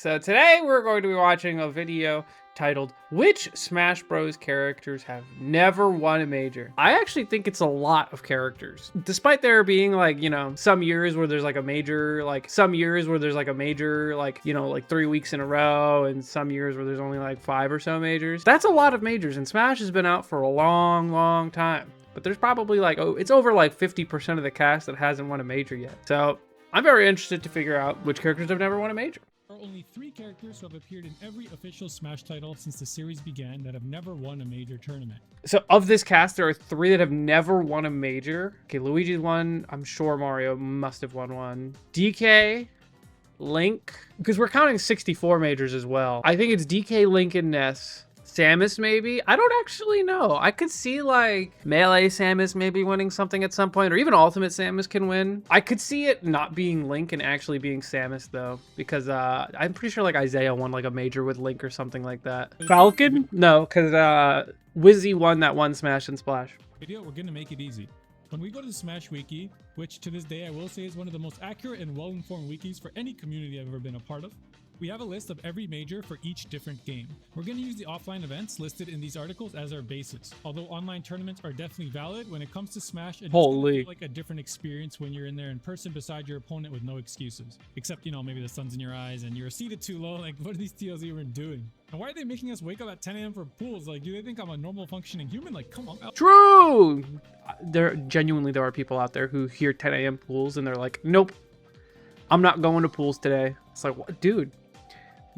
So today we're going to be watching a video titled, Which Smash Bros. Characters Have Never Won a Major? I actually think it's a lot of characters. Despite there being like, some years where there's like a major, like 3 weeks in a row, and some years where there's only like 5 or so majors. That's a lot of majors, and Smash has been out for a long time. But there's probably like, it's over like 50% of the cast that hasn't won a major yet. So I'm very interested to figure out which characters have never won a major. There are only 3 characters who have appeared in every official Smash title since the series began that have never won a major tournament. So of this cast, there are 3 that have never won a major. Okay, Luigi's won. I'm sure Mario must have won one. DK, Link, because we're counting 64 majors as well. I think it's DK, Link, and Ness. Samus, maybe? I don't actually know. I could see like Melee Samus maybe winning something at some point, or even Ultimate Samus can win. I could see it not being Link and actually being Samus though, because I'm pretty sure like Isaiah won like a major with Link or something like that. Falcon? No, because Wizzy won that one Smash and Splash. Video, we're gonna make it easy. When we go to the Smash Wiki, which to this day I will say is one of the most accurate and well-informed wikis for any community I've ever been a part of, we have a list of every major for each different game. We're going to use the offline events listed in these articles as our basis. Although online tournaments are definitely valid, when it comes to Smash, it's like a different experience when you're in there in person beside your opponent with no excuses. Except, maybe the sun's in your eyes and you're seated too low. Like, what are these TLZ even doing? And why are they making us wake up at 10 a.m. for pools? Like, do they think I'm a normal functioning human? Like, come on. True! There are people out there who hear 10 a.m. pools and they're like, nope, I'm not going to pools today. It's like, what, dude?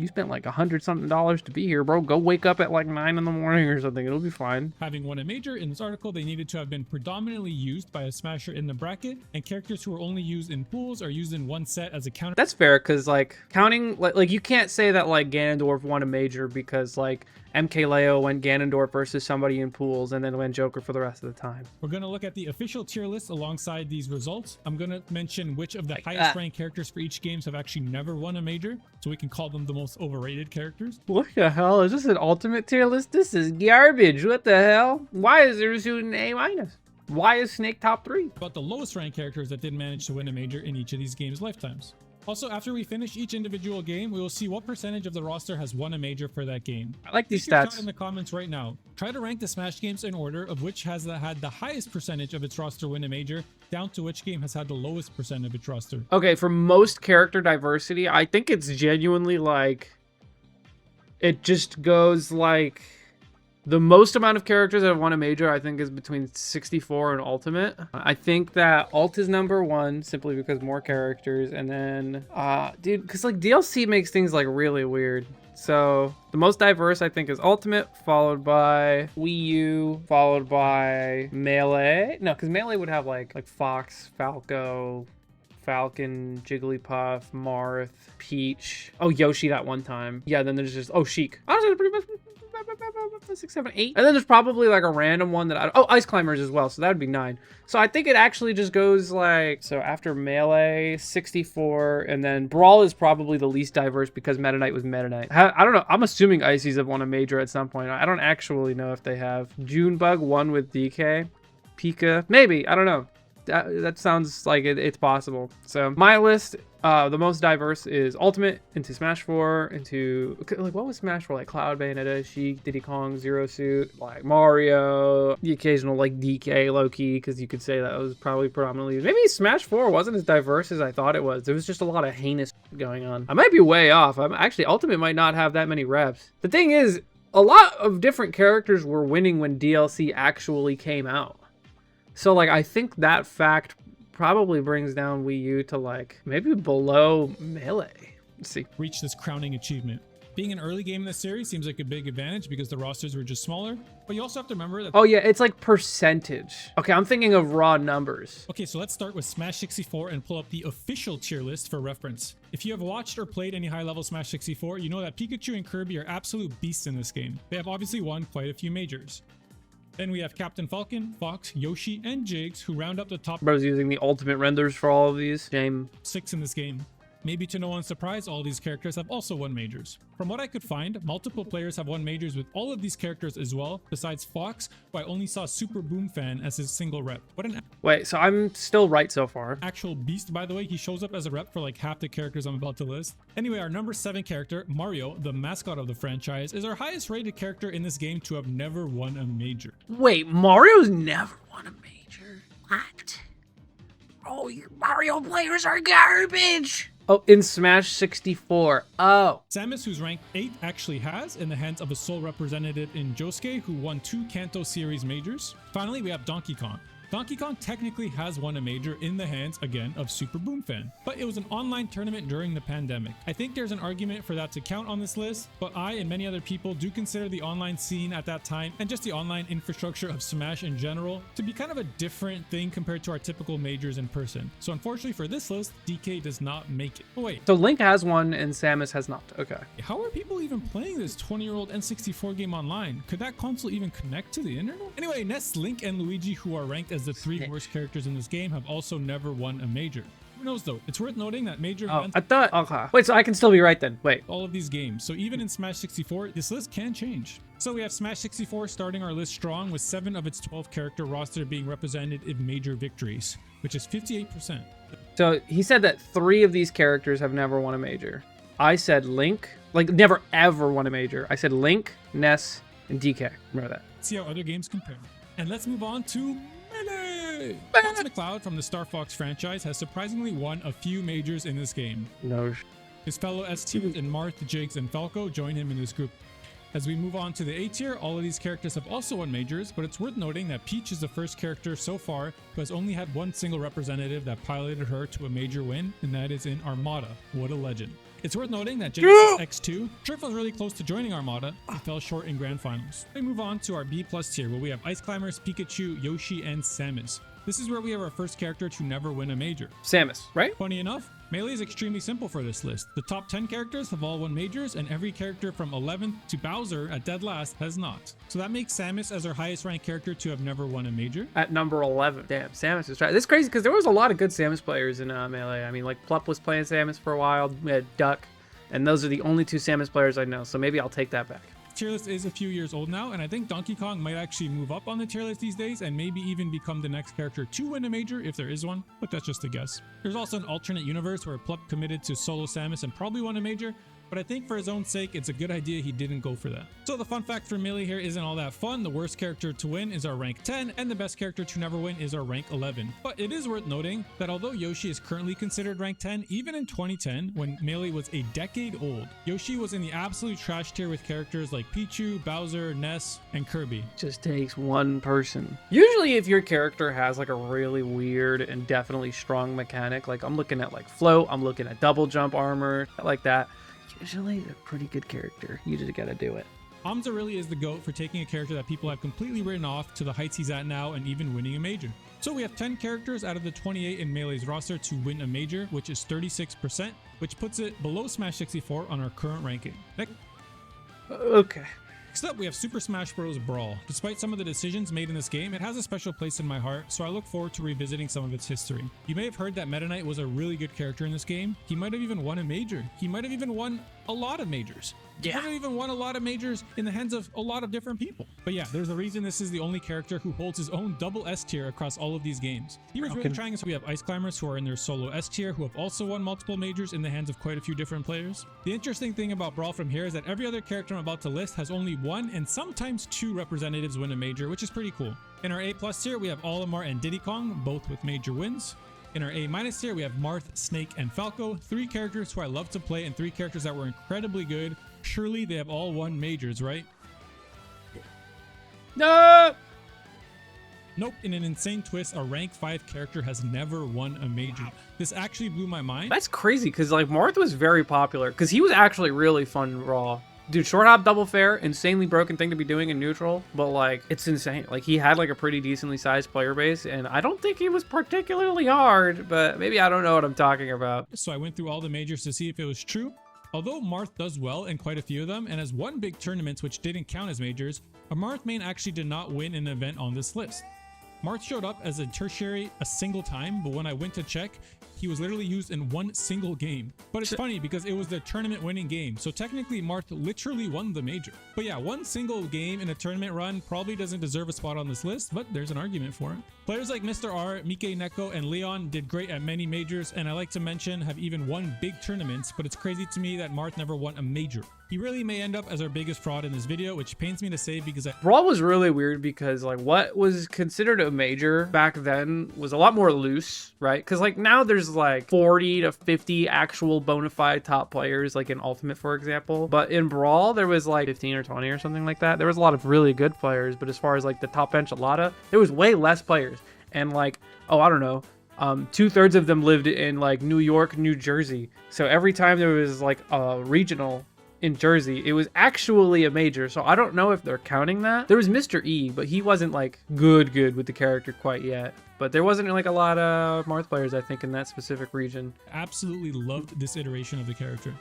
You spent like $100-something to be here, bro. Go wake up at like 9 in the morning or something. It'll be fine. Having won a major, in this article, they needed to have been predominantly used by a Smasher in the bracket, and characters who are only used in pools are used in one set as a counter. That's fair, because like counting, like you can't say that like Ganondorf won a major because like MKLeo went Ganondorf versus somebody in pools and then went Joker for the rest of the time. We're going to look at the official tier list alongside these results. I'm going to mention which of the highest ranked characters for each games have actually never won a major, so we can call them the most overrated characters. What the hell? Is this an ultimate tier list? This is garbage. What the hell? Why is there an A-? Why is Snake top 3? About the lowest ranked characters that didn't manage to win a major in each of these games' lifetimes. Also, after we finish each individual game, we will see what percentage of the roster has won a major for that game. I like these Take your stats. shot in the comments right now. Try to rank the Smash games in order of which has had the highest percentage of its roster win a major, down to which game has had the lowest percent of its roster. Okay, for most character diversity, I think it's genuinely like, it just goes like, the most amount of characters that have won a major, I think, is between 64 and Ultimate. I think that Ult is number 1, simply because more characters. And then, dude, because like DLC makes things like really weird. So the most diverse, I think, is Ultimate, followed by Wii U, followed by Melee. No, because Melee would have like Fox, Falco, Falcon, Jigglypuff, Marth, Peach. Oh, Yoshi that one time. Yeah, then there's just, Sheik. Honestly, pretty much 6, 7, 8. And then there's probably like a random one that Ice Climbers as well, so that would be 9. So I think it actually just goes like, so after Melee, 64, and then Brawl is probably the least diverse because Meta Knight was Meta Knight. I don't know. I'm assuming Ices have won a major at some point. I don't actually know if they have. Junebug won with DK. Pika, maybe. I don't know. That sounds like it's possible. So my list, the most diverse is Ultimate, into Smash 4, into like what was Smash 4, like Cloud, Bayonetta, Sheik, Diddy Kong, Zero Suit, like Mario, the occasional like DK low-key, because you could say that was probably predominantly, maybe Smash 4 wasn't as diverse as I thought it was. There was just a lot of heinous going on. I might be way off. Actually, Ultimate might not have that many reps. The thing is, a lot of different characters were winning when DLC actually came out. So, like, I think that fact probably brings down Wii U to, like, maybe below Melee. Let's see. Reach this crowning achievement. Being an early game in the series seems like a big advantage because the rosters were just smaller, but you also have to remember that... Oh, yeah, it's like percentage. Okay, I'm thinking of raw numbers. Okay, so let's start with Smash 64 and pull up the official tier list for reference. If you have watched or played any high-level Smash 64, you know that Pikachu and Kirby are absolute beasts in this game. They have obviously won quite a few majors. Then we have Captain Falcon, Fox, Yoshi, and Jigs, who round up the top. Bro's using the ultimate renders for all of these. Shame. 6 in this game. Maybe to no one's surprise, all these characters have also won majors. From what I could find, multiple players have won majors with all of these characters as well, besides Fox, who I only saw Super Boom Fan as his single rep. What an Wait, so I'm still right so far. actual beast, by the way. He shows up as a rep for like half the characters I'm about to list. Anyway, our number 7 character, Mario, the mascot of the franchise, is our highest rated character in this game to have never won a major. Wait, Mario's never won a major? What? Oh, you Mario players are garbage! Oh, in Smash 64. Oh. Samus, who's ranked 8, actually has in the hands of a sole representative in Josuke, who won 2 Kanto series majors. Finally, we have Donkey Kong. Donkey Kong technically has won a major in the hands, again, of Super Boom Fan, but it was an online tournament during the pandemic. I think there's an argument for that to count on this list, but I and many other people do consider the online scene at that time and just the online infrastructure of Smash in general to be kind of a different thing compared to our typical majors in person. So unfortunately for this list, DK does not make it. Oh wait, So Link has one and Samus has not. Okay. how are people even playing this 20-year-old N64 game online? Could that console even connect to the internet? Anyway, next, Link and Luigi, who are ranked as the 3 worst characters in this game, have also never won a major. Who knows though? It's worth noting that major Oh, events I thought. Okay. Wait, so I can still be right then. Wait. all of these games. So even in Smash 64, this list can change. So we have Smash 64 starting our list strong with 7 of its 12 character roster being represented in major victories, which is 58%. So he said that 3 of these characters have never won a major. I said Link, like never ever won a major. I said Link, Ness, and DK. Remember that. See how other games compare. And let's move on to Melee! Fox McCloud from the Star Fox franchise has surprisingly won a few majors in this game. No. His fellow S tiers in Marth, Jigs, and Falco join him in this group. As we move on to the A tier, all of these characters have also won majors, but it's worth noting that Peach is the first character so far who has only had one single representative that piloted her to a major win, and that is in Armada. What a legend. It's worth noting that Genesis X2, Triff was really close to joining Armada, but fell short in grand finals. We move on to our B+ tier, where we have Ice Climbers, Pikachu, Yoshi, and Samus. This is where we have our first character to never win a major. Samus, right? Funny enough, Melee is extremely simple for this list. The top 10 characters have all won majors, and every character from 11th to Bowser at dead last has not. So that makes Samus as our highest ranked character to have never won a major. At number 11. Damn, Samus is right. This is crazy because there was a lot of good Samus players in Melee. I mean, like Plup was playing Samus for a while. We had Duck, and those are the only 2 Samus players I know. So maybe I'll take that back. Tier list is a few years old now, and I think Donkey Kong might actually move up on the tier list these days and maybe even become the next character to win a major if there is one, but that's just a guess. There's also an alternate universe where Plup committed to solo Samus and probably won a major, but I think for his own sake, it's a good idea he didn't go for that. So the fun fact for Melee here isn't all that fun. The worst character to win is our rank 10, and the best character to never win is our rank 11. But it is worth noting that although Yoshi is currently considered rank 10, even in 2010, when Melee was a decade old, Yoshi was in the absolute trash tier with characters like Pichu, Bowser, Ness, and Kirby. Just takes one person. Usually if your character has like a really weird and definitely strong mechanic, like I'm looking at like float, I'm looking at double jump armor, like that. Usually a pretty good character. You just gotta do it. Hamza really is the GOAT for taking a character that people have completely written off to the heights he's at now and even winning a major. So we have 10 characters out of the 28 in Melee's roster to win a major, which is 36%, which puts it below Smash 64 on our current ranking. Next Okay. up, we have Super Smash Bros. Brawl. Despite some of the decisions made in this game, it has a special place in my heart, so I look forward to revisiting some of its history. You may have heard that Meta Knight was a really good character in this game. He might have even won a major. He might have even won a lot of majors. He might have even won a lot of majors in the hands of a lot of different people. But yeah, there's a reason this is the only character who holds his own double S tier across all of these games. Heroes really trying, so we have Ice Climbers who are in their solo S tier who have also won multiple majors in the hands of quite a few different players. The interesting thing about Brawl from here is that every other character I'm about to list has only 1 and sometimes 2 representatives win a major, which is pretty cool. In our A+ tier, we have Olimar and Diddy Kong, both with major wins. In our A- tier, we have Marth, Snake, and Falco, 3 characters who I love to play and 3 characters that were incredibly good. Surely they have all won majors, right? No! Nope, in an insane twist, a rank 5 character has never won a major. This actually blew my mind. That's crazy because like Marth was very popular because he was actually really fun in Raw. Dude, short hop double fair, insanely broken thing to be doing in neutral, but like it's insane. Like he had like a pretty decently sized player base, and I don't think he was particularly hard, but maybe I don't know what I'm talking about. So I went through all the majors to see if it was true. Although Marth does well in quite a few of them and has won big tournaments which didn't count as majors, a Marth main actually did not win an event on this list. Marth showed up as a tertiary a single time, but when I went to check, he was literally used in one single game. But it's funny because it was the tournament winning game, so technically Marth literally won the major. But yeah, one single game in a tournament run probably doesn't deserve a spot on this list, but there's an argument for it. Players like Mr. R, Mike, Neko, and Leon did great at many majors, and I like to mention have even won big tournaments, but it's crazy to me that Marth never won a major. He really may end up as our biggest fraud in this video, which pains me to say because Brawl was really weird because like what was considered a major back then was a lot more loose, right? Because like now there's like 40 to 50 actual bona fide top players, like in Ultimate, for example. But in Brawl, there was like 15 or 20 or something like that. There was a lot of really good players, but as far as like the top enchilada, there was way less players. And like, oh, I don't know. 2/3 of them lived in like New York, New Jersey. So every time there was like a regional in Jersey, it was actually a major. So I don't know if they're counting that. There was Mr. E, but he wasn't like good with the character quite yet. But there wasn't like a lot of Marth players, I think, in that specific region. Absolutely loved this iteration of the character.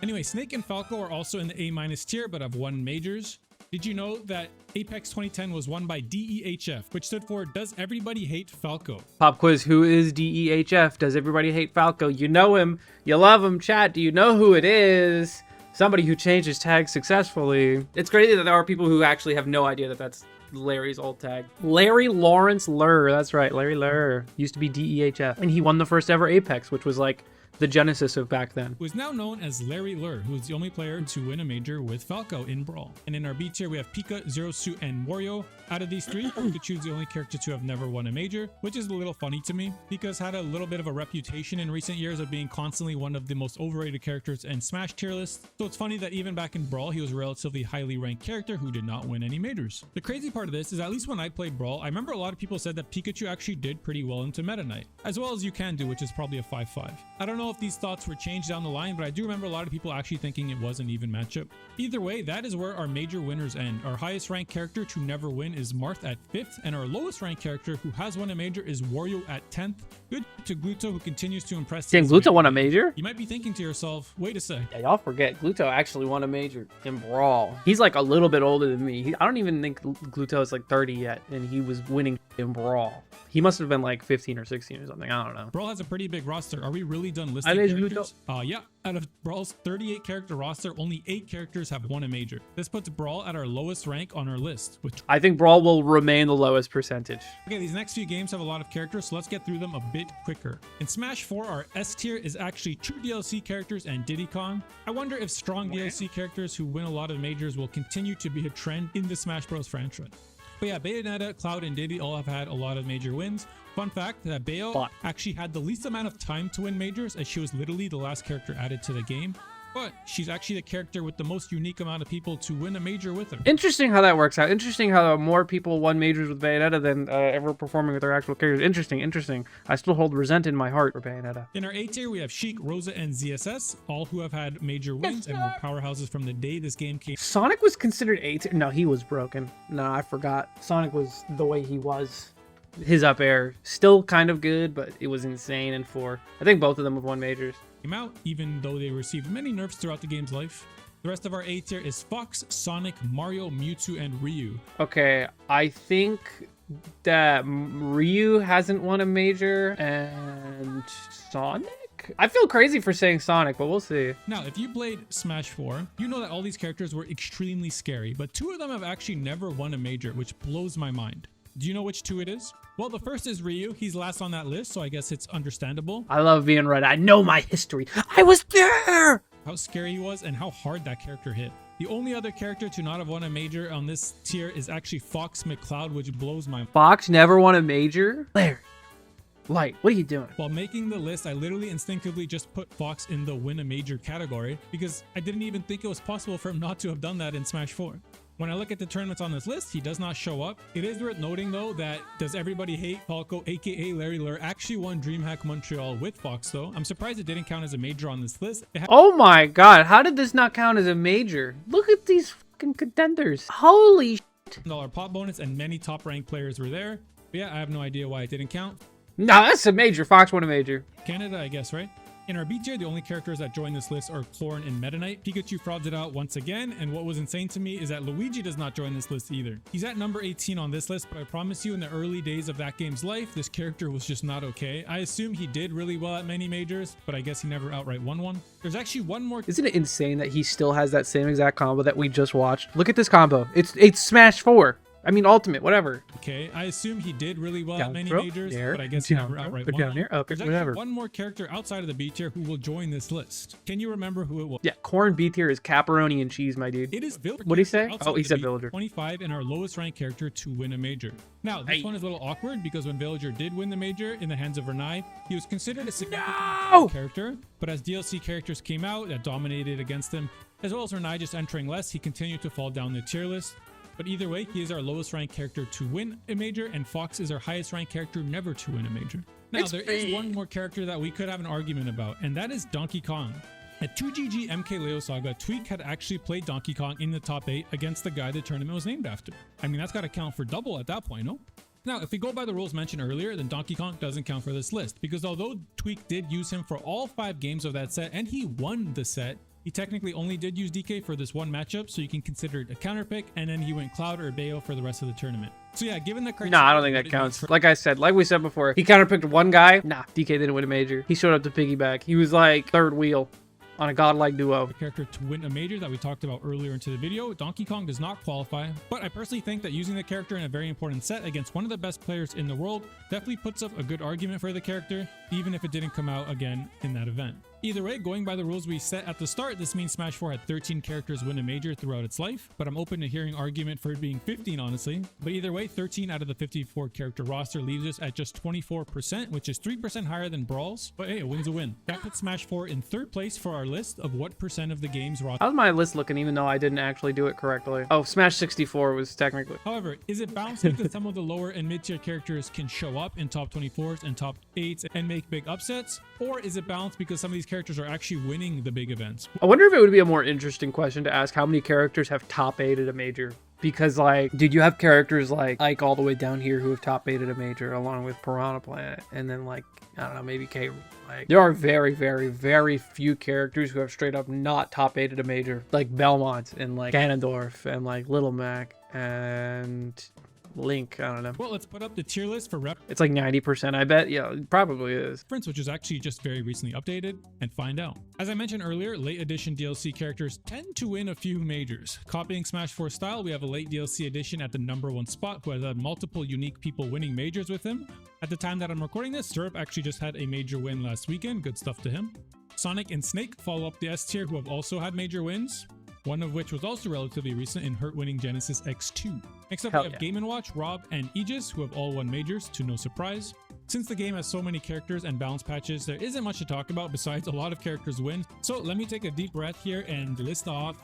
Anyway, Snake and Falco are also in the A- tier, but have won majors. Did you know that Apex 2010 was won by DEHF, which stood for Does Everybody Hate Falco? Pop quiz, who is DEHF? Does everybody hate Falco? You know him, you love him, chat. Do you know who it is? Somebody who changed his tag successfully. It's crazy that there are people who actually have no idea that that's Larry's old tag. Larry Lawrence Lurr, that's right, Larry Lurr. Used to be DEHF. And he won the first ever Apex, which was like the genesis of back then. Who is now known as Larry Lurr, who is the only player to win a major with Falco in Brawl. And in our B tier, we have Pika, Zero Suit, and Wario. Out of these three, Pikachu is the only character to have never won a major, which is a little funny to me. Pika's had a little bit of a reputation in recent years of being constantly one of the most overrated characters in Smash tier lists. So it's funny that even back in Brawl, he was a relatively highly ranked character who did not win any majors. The crazy part of this is, at least when I played Brawl, I remember a lot of people said that Pikachu actually did pretty well into Meta Knight, as well as you can do, which is probably a 5-5. I don't know if these thoughts were changed down the line, but I do remember a lot of people actually thinking it was an even matchup. Either way, that is where our major winners end. Our highest ranked character to never win is Marth at 5th, and our lowest ranked character who has won a major is Wario at 10th. Good to Gluto, who continues to impress. Dang, Gluto won a major? You might be thinking to yourself, wait a sec. Yeah, y'all forget, Gluto actually won a major in Brawl. He's like a little bit older than me. I don't even think Gluto is like 30 yet, and he was winning in Brawl. He must have been like 15 or 16 or something. I don't know. Brawl has a pretty big roster. Are we really done listing characters? Yeah. Out of Brawl's 38 character roster, only 8 characters have won a major. This puts Brawl at our lowest rank on our list, which I think Brawl will remain the lowest percentage. Okay, these next few games have a lot of characters, so let's get through them a bit quicker. In Smash 4, our S tier is actually 2 DLC characters and Diddy Kong. I wonder if strong DLC characters who win a lot of majors will continue to be a trend in the Smash Bros. Franchise. But yeah, Bayonetta, Cloud, and Diddy all have had a lot of major wins. Fun fact that Bayo actually had the least amount of time to win majors, as she was literally the last character added to the game. But she's actually the character with the most unique amount of people to win a major with her. Interesting how that works out. Interesting how more people won majors with Bayonetta than ever performing with their actual characters. Interesting. I still hold resent in my heart for Bayonetta. In our A tier, we have Sheik, Rosa, and ZSS, all who have had major wins and were powerhouses from the day this game came. Sonic was considered A tier? No, he was broken. No, I forgot. Sonic was the way he was. His up air, still kind of good, but it was insane in 4. I think both of them have won majors. Came out, even though they received many nerfs throughout the game's life. The rest of our A tier is Fox, Sonic, Mario, Mewtwo, and Ryu. Okay, I think that Ryu hasn't won a major, and Sonic? I feel crazy for saying Sonic, but we'll see. Now, if you played Smash 4, you know that all these characters were extremely scary, but 2 of them have actually never won a major, which blows my mind. Do you know which 2 it is? Well, the first is Ryu. He's last on that list, so I guess it's understandable. I love being right. I know my history. I was there! How scary he was and how hard that character hit. The only other character to not have won a major on this tier is actually Fox McCloud, which blows my mind. Fox never won a major? Larry, Light, what are you doing? While making the list, I literally instinctively just put Fox in the win a major category because I didn't even think it was possible for him not to have done that in Smash 4. When I look at the tournaments on this list, he does not show up. It is worth noting though that Does Everybody Hate Falco, aka Larry Lurr, actually won DreamHack Montreal with Fox though. I'm surprised it didn't count as a major on this list. Oh my god, how did this not count as a major? Look at these fucking contenders. Holy shit. $1 pot bonus and many top ranked players were there. But yeah, I have no idea why it didn't count. No, that's a major. Fox won a major. Canada, I guess, right? In our B tier, the only characters that join this list are Corn and Meta Knight. Pikachu frauds it out once again, and what was insane to me is that Luigi does not join this list either. He's at number 18 on this list, but I promise you in the early days of that game's life, this character was just not okay. I assume he did really well at many majors, but I guess he never outright won one. There's actually one more. Isn't it insane that he still has that same exact combo that we just watched? Look at this combo. It's Smash 4. I mean, Ultimate, whatever. Okay, I assume he did really well Down at many throw, majors, there, but I guess he down never throw, outright put won. down here, up, There's whatever. actually one more character outside of the B tier who will join this list. Can you remember who it was? Yeah, Corn B tier is pepperoni and cheese, my dude. It is Villager. What'd he say? Outside Oh, he of the said B, Villager. 25 and our lowest ranked character to win a major. Now, this Hey. one is a little awkward because when Villager did win the major in the hands of Renai, he was considered a significant No! character, but as DLC characters came out that dominated against him, as well as Renai just entering less, he continued to fall down the tier list. But either way, he is our lowest ranked character to win a major, and Fox is our highest ranked character never to win a major. Now, there is one more character that we could have an argument about, and that is Donkey Kong. At 2GG MK Leo Saga, Tweak had actually played Donkey Kong in the top 8 against the guy the tournament was named after. I mean, that's got to count for double at that point, no? Now, if we go by the rules mentioned earlier, then Donkey Kong doesn't count for this list, because although Tweak did use him for all 5 games of that set, and he won the set, he technically only did use DK for this one matchup, so you can consider it a counter pick, and then he went Cloud or Bayo for the rest of the tournament. So yeah, given the criteria... No, I don't think that counts. Like I said, like we said before, he counterpicked one guy. Nah, DK didn't win a major. He showed up to piggyback. He was like third wheel on a godlike duo. Character to win a major that we talked about earlier into the video, Donkey Kong does not qualify, but I personally think that using the character in a very important set against one of the best players in the world definitely puts up a good argument for the character, even if it didn't come out again in that event. Either way, going by the rules we set at the start, this means Smash 4 had 13 characters win a major throughout its life, but I'm open to hearing argument for it being 15, honestly. But either way, 13 out of the 54 character roster leaves us at just 24%, which is 3% higher than Brawl's, but hey, a win's a win. That puts Smash 4 in 3rd place for our list of what percent of the game's roster. How's my list looking, even though I didn't actually do it correctly? Oh, Smash 64 was technically. However, is it balanced because some of the lower and mid-tier characters can show up in top 24s and top 8s and make big upsets? Or is it balanced because some of these characters are actually winning the big events? I wonder if it would be a more interesting question to ask how many characters have top 8 at a major. Because, like, dude, you have characters like Ike all the way down here who have top 8 at a major, along with Piranha Plant, and then, like, I don't know, maybe K. Like, there are very, very, very few characters who have straight up not top 8 at a major, like Belmont and like Ganondorf and like Little Mac and Link. I don't know. Well, let's put up the tier list for It's like 90%, I bet. Yeah, it probably is. reference, which is actually just very recently updated, and find out. As I mentioned earlier, late edition DLC characters tend to win a few majors. Copying Smash 4 style, we have a late DLC edition at the #1 spot who has had multiple unique people winning majors with him. At the time that I'm recording this, Syrup actually just had a major win last weekend. Good stuff to him. Sonic and Snake follow up the S tier who have also had major wins, one of which was also relatively recent in Hurt winning Genesis X2. Next up, we have Game & Watch, Rob, and Aegis, who have all won majors, to no surprise. Since the game has so many characters and balance patches, there isn't much to talk about besides a lot of characters win. So let me take a deep breath here and list off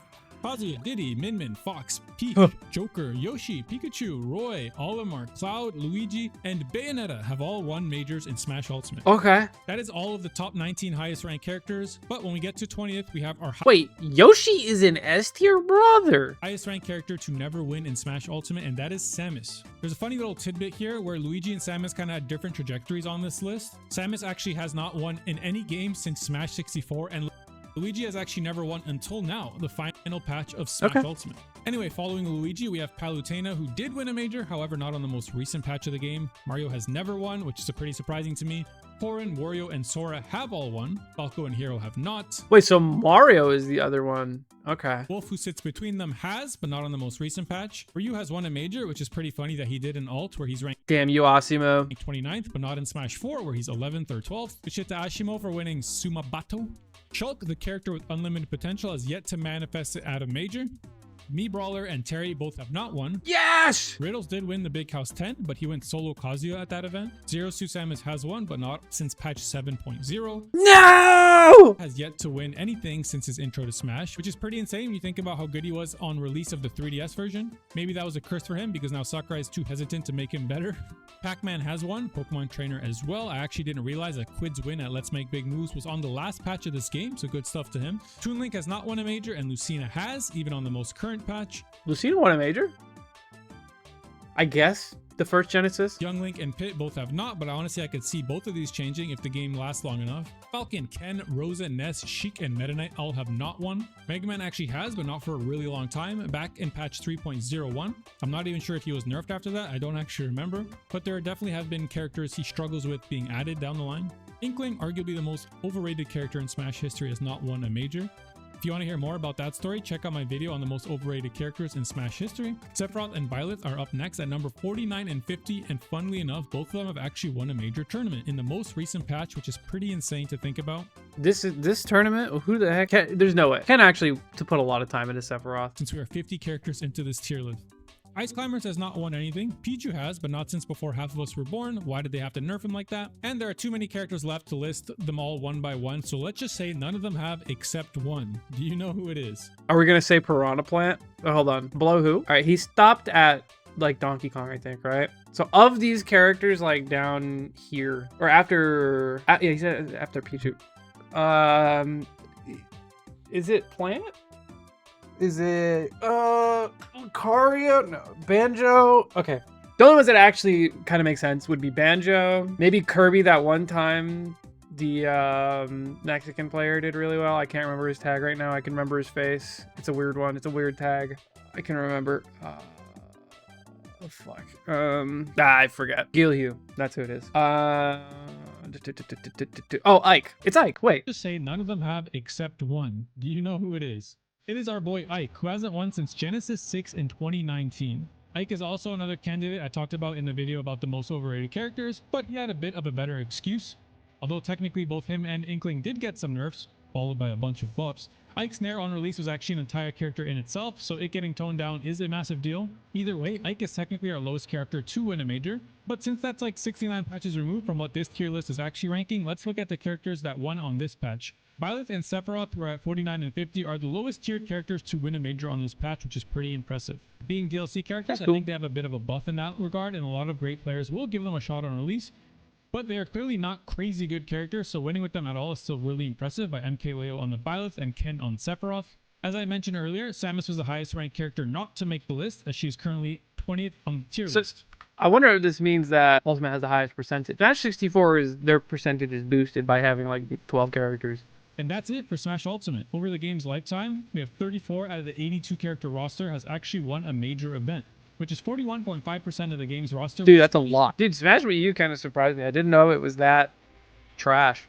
Kazuya, Diddy, Min Min, Fox, Peach, Joker, Yoshi, Pikachu, Roy, Olimar, Cloud, Luigi, and Bayonetta have all won majors in Smash Ultimate. Okay. That is all of the top 19 highest ranked characters, but when we get to 20th, we have our Wait, Yoshi is in S tier, brother? highest ranked character to never win in Smash Ultimate, and that is Samus. There's a funny little tidbit here where Luigi and Samus kind of had different trajectories on this list. Samus actually has not won in any game since Smash 64, and Luigi has actually never won until now, the final patch of Smash Ultimate. Anyway, following Luigi, we have Palutena, who did win a major, however not on the most recent patch of the game. Mario has never won, which is pretty surprising to me. Corrin, Wario, and Sora have all won. Falco and Hero have not. Wait, so Mario is the other one. Okay. Wolf, who sits between them, has, but not on the most recent patch. Ryu has won a major, which is pretty funny that he did an alt where he's ranked Damn you, Asimo. 29th, but not in Smash 4, where he's 11th or 12th. Good shit to Ashimo for winning Sumabato. Shulk, the character with unlimited potential, has yet to manifest it at a major. Me, Brawler, and Terry both have not won. Yes! Riddles did win the Big House 10, but he went solo Kazuya at that event. Zero Suit Samus has won, but not since patch 7.0. No! Has yet to win anything since his intro to Smash, which is pretty insane when you think about how good he was on release of the 3DS version. Maybe that was a curse for him because now Sakurai is too hesitant to make him better. Pac-Man has won, Pokemon Trainer as well. I actually didn't realize that Quid's win at Let's Make Big Moves was on the last patch of this game, so good stuff to him. Toon Link has not won a major, and Lucina has, even on the most current patch. Lucina won a major? I guess. The first Genesis? Young Link and Pit both have not, but honestly I could see both of these changing if the game lasts long enough. Falcon, Ken, Rosa, Ness, Sheik, and Meta Knight all have not won. Mega Man actually has, but not for a really long time, back in patch 3.01. I'm not even sure if he was nerfed after that, I don't actually remember, but there definitely have been characters he struggles with being added down the line. Inkling, arguably the most overrated character in Smash history, has not won a major. If you want to hear more about that story, check out my video on the most overrated characters in Smash history. Sephiroth and Violet are up next at number 49 and 50, and funnily enough, both of them have actually won a major tournament in the most recent patch, which is pretty insane to think about. This tournament? Who the heck? There's no way. Ken actually to put a lot of time into Sephiroth. Since we are 50 characters into this tier list. Ice Climbers has not won anything. Pichu has, but not since before half of us were born. Why did they have to nerf him like that? And there are too many characters left to list them all one by one, so let's just say none of them have except one. Do you know who it is? Are we gonna say Piranha Plant? Oh, hold on. Below who? All right, he stopped at like Donkey Kong, I think, right? So of these characters, like down here, or after, yeah, he said after Pichu. Is it Plant? Is it Lucario? No. Banjo? Okay. The only ones that actually kind of make sense would be Banjo. Maybe Kirby that one time the Mexican player did really well. I can't remember his tag right now. I can remember his face. It's a weird one. It's a weird tag. I can remember. Oh, fuck. I forget. Gilhu. That's who it is. Oh, Ike. It's Ike. Wait. Just say none of them have except one. Do you know who it is? It is our boy Ike, who hasn't won since Genesis 6 in 2019. Ike is also another candidate I talked about in the video about the most overrated characters, but he had a bit of a better excuse. Although technically both him and Inkling did get some nerfs, followed by a bunch of buffs, Ike's Nair on release was actually an entire character in itself, so it getting toned down is a massive deal. Either way, Ike is technically our lowest character to win a major, but since that's like 69 patches removed from what this tier list is actually ranking, let's look at the characters that won on this patch. Violet and Sephiroth, who are at 49 and 50, are the lowest tiered characters to win a major on this patch, which is pretty impressive. Being DLC characters, I think they have a bit of a buff in that regard, and a lot of great players will give them a shot on release, but they are clearly not crazy good characters, so winning with them at all is still really impressive by MKLeo on the Violet and Ken on Sephiroth. As I mentioned earlier, Samus was the highest ranked character not to make the list, as she is currently 20th on the tier list. I wonder if this means that Ultimate has the highest percentage. Smash 64 is their percentage is boosted by having like 12 characters. And that's it for Smash Ultimate. Over the game's lifetime, we have 34 out of the 82 character roster has actually won a major event, which is 41.5% of the game's roster. Dude, that's a lot. Dude, Smash Wii U kind of surprised me. I didn't know it was that trash.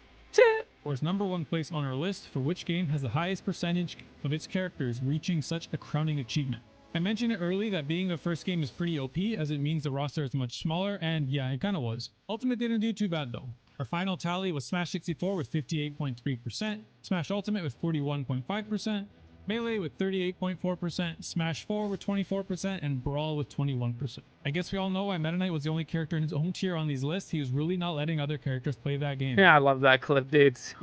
Or its number one place on our list for which game has the highest percentage of its characters reaching such a crowning achievement. I mentioned it early that being the first game is pretty OP, as it means the roster is much smaller, and yeah, it kind of was. Ultimate didn't do too bad though. Our final tally was Smash 64 with 58.3%, Smash Ultimate with 41.5%, Melee with 38.4%, Smash 4 with 24%, and Brawl with 21%. I guess we all know why Meta Knight was the only character in his own tier on these lists. He was really not letting other characters play that game. Yeah, I love that clip, dudes.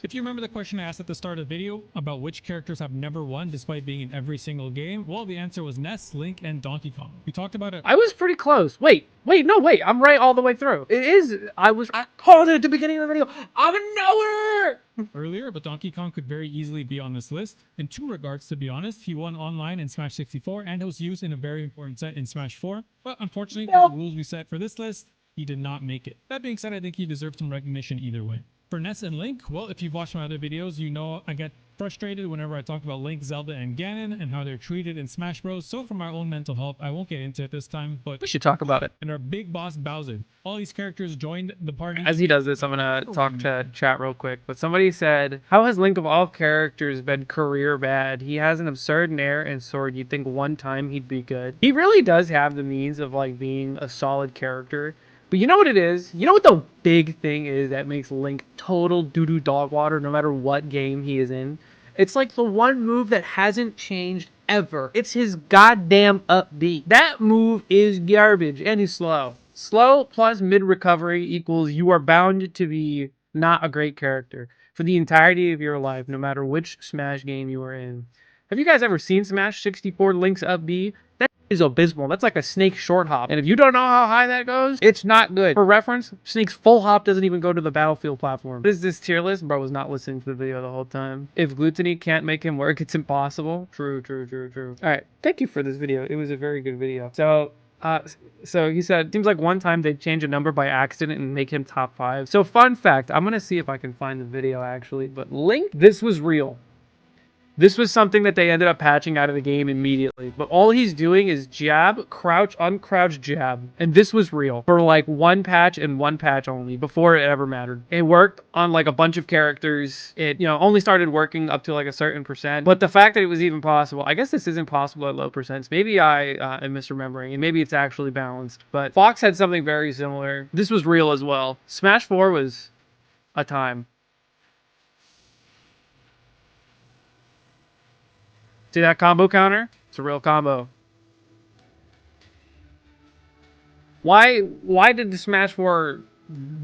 If you remember the question I asked at the start of the video about which characters have never won despite being in every single game, well, the answer was Ness, Link, and Donkey Kong. We talked about it. I was pretty close. Wait, I'm right all the way through. I called it at the beginning of the video. I'm a knower! Earlier, but Donkey Kong could very easily be on this list. In two regards, to be honest, he won online in Smash 64 and was used in a very important set in Smash 4. But unfortunately, the rules we set for this list, he did not make it. That being said, I think he deserves some recognition either way. For Ness and Link, well, if you've watched my other videos, you know I get frustrated whenever I talk about Link, Zelda, and Ganon and how they're treated in Smash Bros. So for my own mental health, I won't get into it this time, but We should talk about it. and our big boss Bowser. All these characters joined the party. As he does this, I'm gonna talk to chat real quick. But somebody said, how has Link of all characters been career bad? He has an absurd nair and sword. You'd think one time he'd be good. He really does have the means of like being a solid character. But you know what it is? You know what the big thing is that makes Link total doo-doo dog water no matter what game he is in? It's like the one move that hasn't changed ever. It's his goddamn up B. That move is garbage and he's slow. Slow plus mid recovery equals you are bound to be not a great character for the entirety of your life, no matter which Smash game you are in. Have you guys ever seen Smash 64 Link's up B? That is abysmal. That's like a Snake short hop. And if you don't know how high that goes, it's not good. For reference, Snake's full hop doesn't even go to the battlefield platform. What is this tier list? Bro was not listening to the video the whole time. If Gluttony can't make him work, it's impossible. True. Alright, thank you for this video. It was a very good video. So, So he said, seems like one time they'd change a number by accident and make him top 5. So fun fact, I'm gonna see if I can find the video actually, but Link, this was real. This was something that they ended up patching out of the game immediately. But all he's doing is jab, crouch, uncrouch, jab. And this was real for like one patch and one patch only before it ever mattered. It worked on like a bunch of characters. It, only started working up to like a certain percent. But the fact that it was even possible, I guess this isn't possible at low percents. Maybe I am misremembering and maybe it's actually balanced. But Fox had something very similar. This was real as well. Smash 4 was a time. See that combo counter? It's a real combo. Why did the Smash 4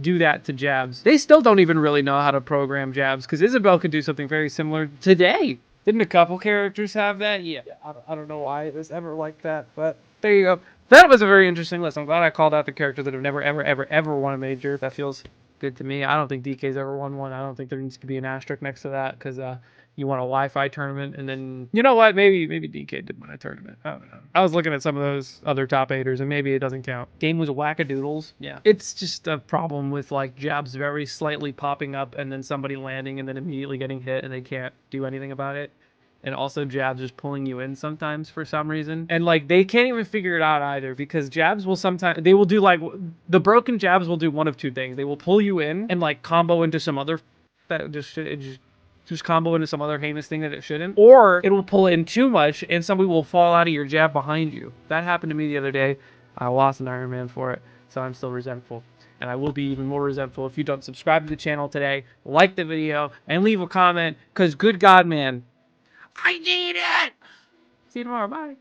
do that to jabs? They still don't even really know how to program jabs, because Isabelle could do something very similar today. Didn't a couple characters have that? Yeah, I don't know why it was ever like that, but there you go. That was a very interesting list. I'm glad I called out the characters that have never, ever, ever, ever won a major. That feels good to me. I don't think DK's ever won one. I don't think there needs to be an asterisk next to that, because you won a Wi-Fi tournament, and then you know what? Maybe DK did win a tournament. I don't know. I was looking at some of those other top 8ers, and maybe it doesn't count. Game was wackadoodles. Yeah, it's just a problem with like jabs very slightly popping up, and then somebody landing, and then immediately getting hit, and they can't do anything about it. And also jabs just pulling you in sometimes for some reason. And like they can't even figure it out either, because jabs will sometimes, they will do like, the broken jabs will do one of two things. They will pull you in and like combo into some other, that just combo into some other heinous thing that it shouldn't. Or it will pull in too much and somebody will fall out of your jab behind you. That happened to me the other day. I lost an Iron Man for it, so I'm still resentful. And I will be even more resentful if you don't subscribe to the channel today, like the video, and leave a comment, because good God, man, I need it! See you tomorrow. Bye.